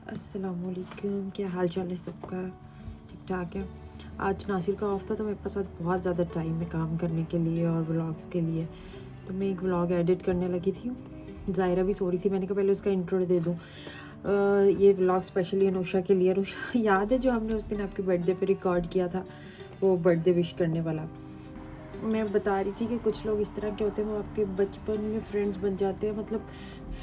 अस्सलामुअलैकुम, क्या हाल चाल है सबका? ठीक ठाक है। आज नासिर का ऑफ था तो मेरे पास आज बहुत ज़्यादा टाइम है काम करने के लिए और व्लॉग्स के लिए। तो मैं एक व्लॉग एडिट करने लगी थी। ज़ायरा भी सो रही थी, मैंने कहा पहले उसका इंट्रो दे दूँ। ये व्लॉग स्पेशली अनुषा के लिए। अनुषा याद है जो हमने उस दिन आपके बर्थडे पे रिकॉर्ड किया था, वो बर्थडे विश करने वाला। मैं बता रही थी कि कुछ लोग इस तरह के होते हैं, वो आपके बचपन में फ्रेंड्स बन जाते हैं। मतलब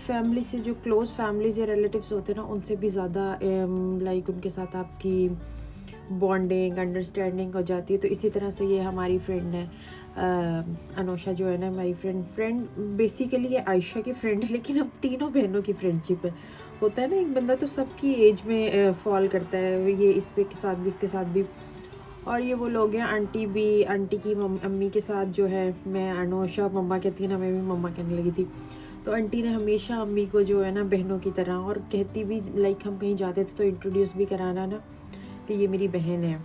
फैमिली से जो क्लोज़ फैमिलीज या रिलेटिव्स होते हैं ना, उनसे भी ज़्यादा लाइक उनके साथ आपकी बॉन्डिंग अंडरस्टैंडिंग हो जाती है। तो इसी तरह से ये हमारी फ्रेंड है अनुषा जो है ना, हमारी फ्रेंड बेसिकली ये आयशा की फ्रेंड है, लेकिन अब तीनों बहनों की फ्रेंडशिप है। होता है ना, एक बंदा तो सबकी एज में फॉल करता है, ये इस पे के साथ भी, इसके साथ भी। और ये वो लोग हैं, आंटी भी, आंटी की अम्मी के साथ जो है, मैं अनुषा मम्मा कहती है ना, मैं भी मम्मा कहने लगी थी। तो आंटी ने हमेशा अम्मी को जो है ना बहनों की तरह, और कहती भी, लाइक हम कहीं जाते थे तो इंट्रोड्यूस भी कराना ना कि ये मेरी बहन है।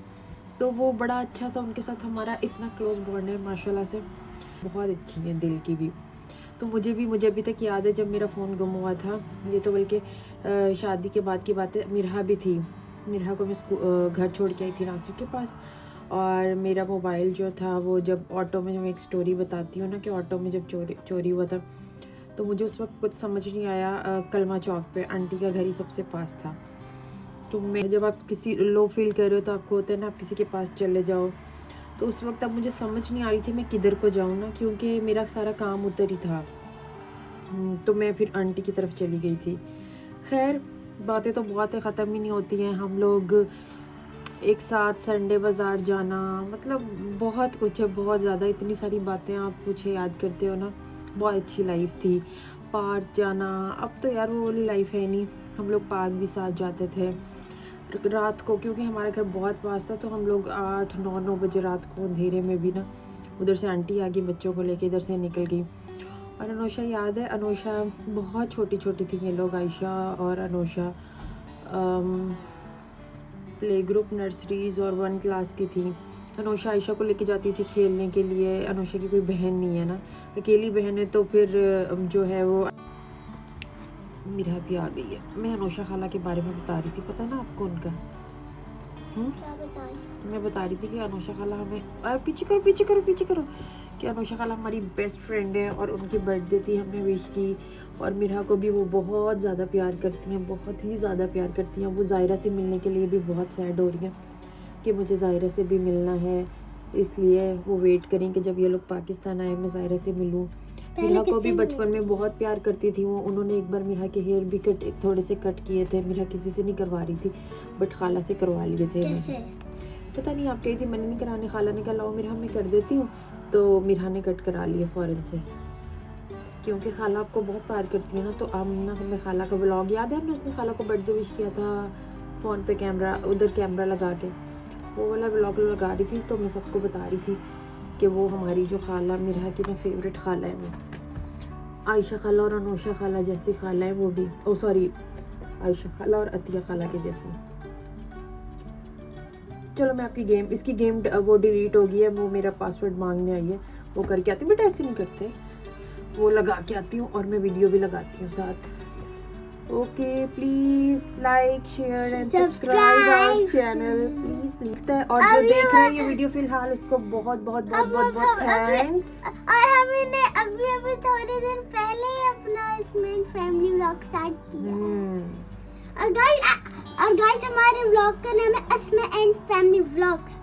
तो वो बड़ा अच्छा सा उनके साथ हमारा इतना क्लोज बॉन्ड है माशाल्लाह से। बहुत अच्छी है दिल की भी। तो मुझे अभी तक याद है जब मेरा फ़ोन गुम हुआ था। ये तो बल्कि शादी के बाद की बात है। मिरहा भी थी, मिरहा को मैं घर छोड़ के आई थी नासिर के पास। और मेरा मोबाइल जो था वो, जब ऑटो में, मैं एक स्टोरी बताती हूँ ना कि ऑटो में जब चोरी हुआ था, तो मुझे उस वक्त कुछ समझ नहीं आया। कलमा चौक पे आंटी का घर ही सबसे पास था। तो मैं, जब आप किसी लो फील कर रहे हो तो आपको होता है ना आप किसी के पास चले जाओ। तो उस वक्त अब मुझे समझ नहीं आ रही थी मैं किधर को जाऊँ ना, क्योंकि मेरा सारा काम उधर ही था। तो मैं फिर आंटी की तरफ चली गई थी। खैर, बातें तो बहुत है, ख़त्म ही नहीं होती हैं। हम लोग एक साथ संडे बाज़ार जाना, मतलब बहुत कुछ है, बहुत ज़्यादा। इतनी सारी बातें आप मुझे याद करते हो ना। बहुत अच्छी लाइफ थी। पार्क जाना, अब तो यार वो वाली लाइफ है नहीं। हम लोग पार्क भी साथ जाते थे रात को, क्योंकि हमारा घर बहुत पास था। तो हम लोग 8-9 बजे रात को अंधेरे में भी ना, उधर से आंटी आ गई बच्चों को लेके, इधर से निकल गई। और अनुषा याद है, अनुषा बहुत छोटी छोटी थी ये लोग, आयशा और अनुषा प्ले ग्रुप, नर्सरीज़ और 1 क्लास की थी। अनुषा आयशा को लेके जाती थी खेलने के लिए। अनुषा की कोई बहन नहीं है ना, अकेली बहन है। तो फिर जो है वो मिरा भी आ गई है। मैं अनुषा खाला के बारे में बता रही थी, पता है ना आपको उनका? मैं बता रही थी कि अनुषा खाला हमें, पीछे करो कि अनुषा खाला हमारी बेस्ट फ्रेंड है और उनकी बर्थडे थी, हमने विश की। और मिरा को भी वो बहुत ज़्यादा प्यार करती हैं, बहुत ही ज़्यादा प्यार करती हैं। वो ज़ायरा से मिलने के लिए भी बहुत सैड हो रही हैं कि मुझे ज़ायरा से भी मिलना है, इसलिए वो वेट करें कि जब ये लोग पाकिस्तान आए मैं ज़ायरा से मिलूँ। मिरा को भी बचपन में बहुत प्यार करती थी वो। उन्होंने एक बार मिरा के हेयर भी थोड़े से कट किए थे। मिरा किसी से नहीं करवा रही थी, बट खाला से करवा लिए थे। पता नहीं, आप कही थी मैंने नहीं कराने, खाला ने कहा लाओ मिरा मैं कर देती हूँ। तो मिरा ने कट करा लिए फ़ौरन से, क्योंकि खाला आपको बहुत प्यार करती है ना। तो आमना, हमें खाला का व्लॉग याद है, हमने उसने खाला को बर्थडे विश किया था फ़ोन पे कैमरा, उधर कैमरा लगा के, वो वाला व्लॉग लगा रही थी। तो मैं सबको बता रही थी कि वो हमारी जो खाला, मिरा की ना फेवरेट खाला है वो। आयशा खाला और अनुषा खाला जैसी खाला है वो भी, ओ सॉरी, आयशा खाला और अतिया खाला के जैसी। चलो मैं आपकी इसकी गेम वो डिलीट हो गई है, वो मेरा पासवर्ड मांगने आई है, वो करके आती हूँ। बेटा ऐसे नहीं करते, वो लगा के आती हूँ और मैं वीडियो भी लगाती हूँ साथ। Okay, please like share and subscribe our channel, please. और जो देख रहे हैं ये वीडियो फिलहाल, उसको बहुत बहुत बहुत बहुत बहुत थैंक्स। और हमने अभी थोड़े दिन पहले ही अपना इसमें फैमिली व्लॉग स्टार्ट किया। और गाइस हमारे व्लॉग का नाम है अस्मा एंड फैमिली व्लॉग्स।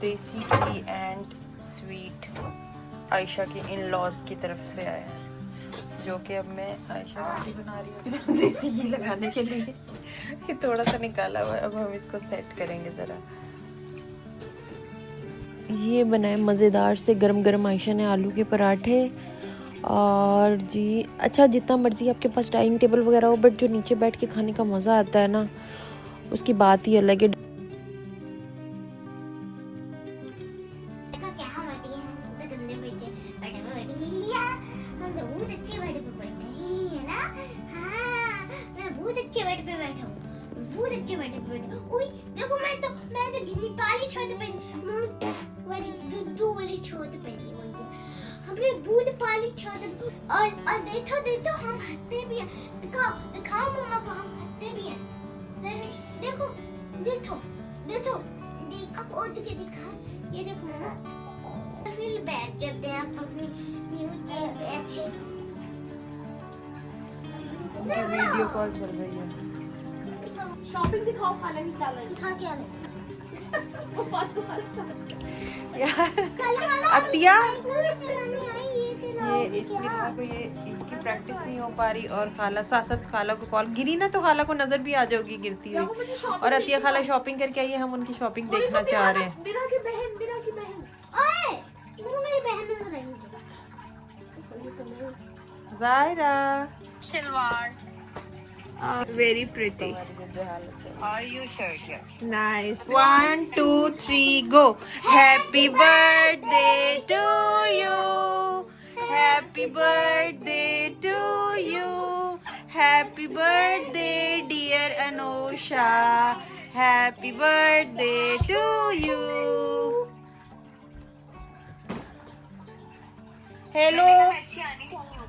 देसी घी एंड स्वीट आयशा के इन लॉज की तरफ से आया है, जो कि अब मैं आयशा रोटी बना रही हूँ देसी घी लगाने के लिए। ये थोड़ा सा निकाला हुआ है, अब हम इसको सेट करेंगे ज़रा। ये बनाए मज़ेदार से गरम गरम आयशा ने आलू के पराठे। और जी अच्छा, जितना मर्ज़ी आपके पास डाइनिंग टेबल वगैरह हो, बट जो नीचे बैठ के खाने का मज़ा आता है ना, उसकी बात ही अलग है। अच्छे बेड पे बैठा हूँ, बहुत अच्छे बेड पे बैठा हूँ। ओए देखो मैं तो गिनी काली छत पे वाली दूध वाली छत पे हमने दूध पाली छत और देखो हम हंसते भी हैं। दिखाओ मम्मा को हम हंसते भी हैं। देखो आप उठ के दिखा, ये देखो मम्मा फिर बैठ जाते हैं आप अपनी न्यू चेयर पे अच्छे। वीडियो कॉल चल रही है। शॉपिंग दिखाओ, खाला की क्या लगी? दिखा क्या ले अतिया ये इसकी प्रैक्टिस नहीं हो पा रही और खाला साथ खाला को कॉल गिरी ना तो खाला को नजर भी आ जाओगी गिरती हुई। और अतिया खाला शॉपिंग करके आई है, हम उनकी शॉपिंग देखना चाह रहे हैं। बिरा की बहन ओए वो मेरी बहन नजर आई। Zaira salwar very pretty. और यू शर्ट है। Nice. 1, 2, 3, go. Happy birthday to you. Happy birthday to you. Happy birthday, dear Anusha. Happy birthday to you. Hello.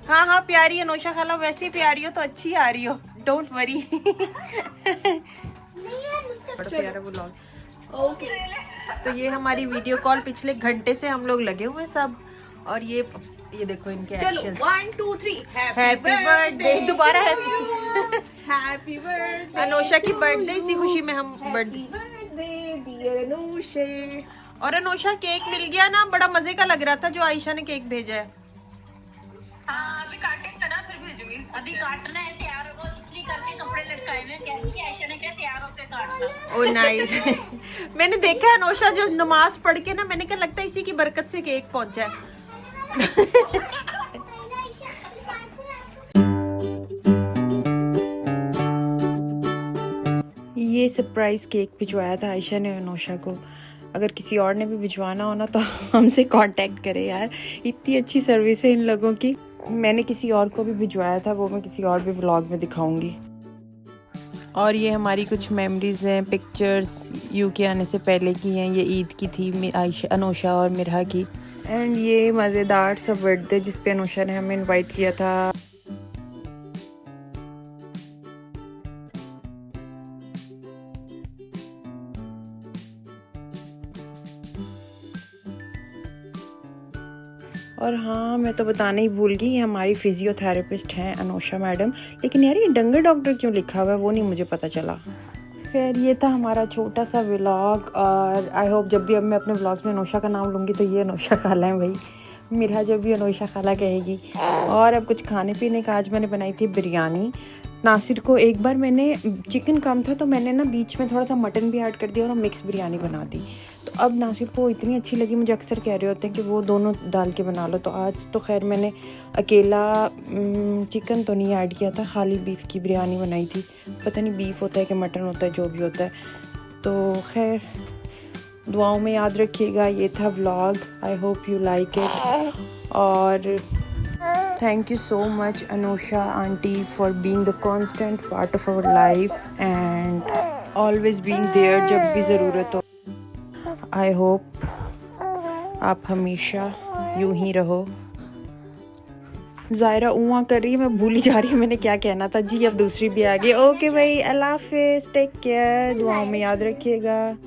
हाँ प्यारी अनोशा खाला, वैसे प्यारी हो तो अच्छी आ रही हो, डोंट वरी। बड़ा प्यारा व्लॉग। ओके तो ये हमारी वीडियो कॉल पिछले घंटे से हम लोग लगे हुए सब, और ये देखो इनके चलो एक्शंस। 1 2 3 हैप्पी बर्थडे दोबारा हैप्पी हैप्पी बर्थडे अनोशा की बर्थडे, इसी खुशी में हम बर्थडे। Birthday dear Anushe. और अनोशा केक मिल गया ना, बड़ा मजे का लग रहा था जो आयशा ने केक भेजा है। हाँ, अभी काटेंगे ना फिर भेजूंगी। अभी काटना है, तैयार होगा इसलिए करके कपड़े लटकाए हुए हैं। कैसी आयशा ने क्या तैयार होकर काटना। ओ नाइस। मैंने देखा है अनोशा जो नमाज पढ़ के ना, मैंने क्या लगता है इसी की बरकत से केक पहुंचा है। ये सरप्राइज केक भिजवाया था आयशा ने अनोशा को। अगर किसी और ने भी भिजवाना हो ना तो हमसे कांटेक्ट करें यार, इतनी अच्छी सर्विस है इन लोगों की। मैंने किसी और को भी भिजवाया था, वो मैं किसी और भी व्लॉग में दिखाऊंगी। और ये हमारी कुछ मेमोरीज हैं, पिक्चर्स यूके आने से पहले की हैं। ये ईद की थी आयशा, अनोशा और मिरहा की। एंड ये मज़ेदार सा बर्थडे जिस पे अनोशा ने हमें इनवाइट किया था। और हाँ, मैं तो बताना ही भूल गई, ये हमारी फिजियोथेरेपिस्ट हैं अनोशा मैडम। लेकिन यार ये डंगर डॉक्टर क्यों लिखा हुआ है वो नहीं मुझे पता चला। खैर ये था हमारा छोटा सा व्लॉग, और आई होप जब भी अब मैं अपने व्लॉग्स में अनोशा का नाम लूँगी तो ये अनोशा खाला है भाई, मेरा जब भी अनोशा खाला कहेगी। और अब कुछ खाने पीने का, आज मैंने बनाई थी बिरयानी। नासिर को एक बार मैंने, चिकन कम था तो मैंने ना बीच में थोड़ा सा मटन भी ऐड कर दिया और मिक्स बिरयानी बना दी। तो अब नासिर को इतनी अच्छी लगी, मुझे अक्सर कह रहे होते हैं कि वो दोनों डाल के बना लो। तो आज तो खैर मैंने अकेला चिकन तो नहीं ऐड किया था, खाली बीफ की बिरयानी बनाई थी। पता नहीं बीफ होता है कि मटन होता है, जो भी होता है। तो खैर दुआओं में याद रखिएगा। ये था vlog, I hope you like it. और thank you so much Anosha aunty for being the constant part of our lives and always being there जब भी ज़रूरत हो। आई होप आप हमेशा यूं ही रहो। ज़ायरा ऊँ कर रही है, मैं भूल ही जा रही हूँ मैंने क्या कहना था जी। अब दूसरी भी आ गई। ओके भाई, अल्लाह हाफिज़, टेक केयर, दुआओं में याद रखिएगा।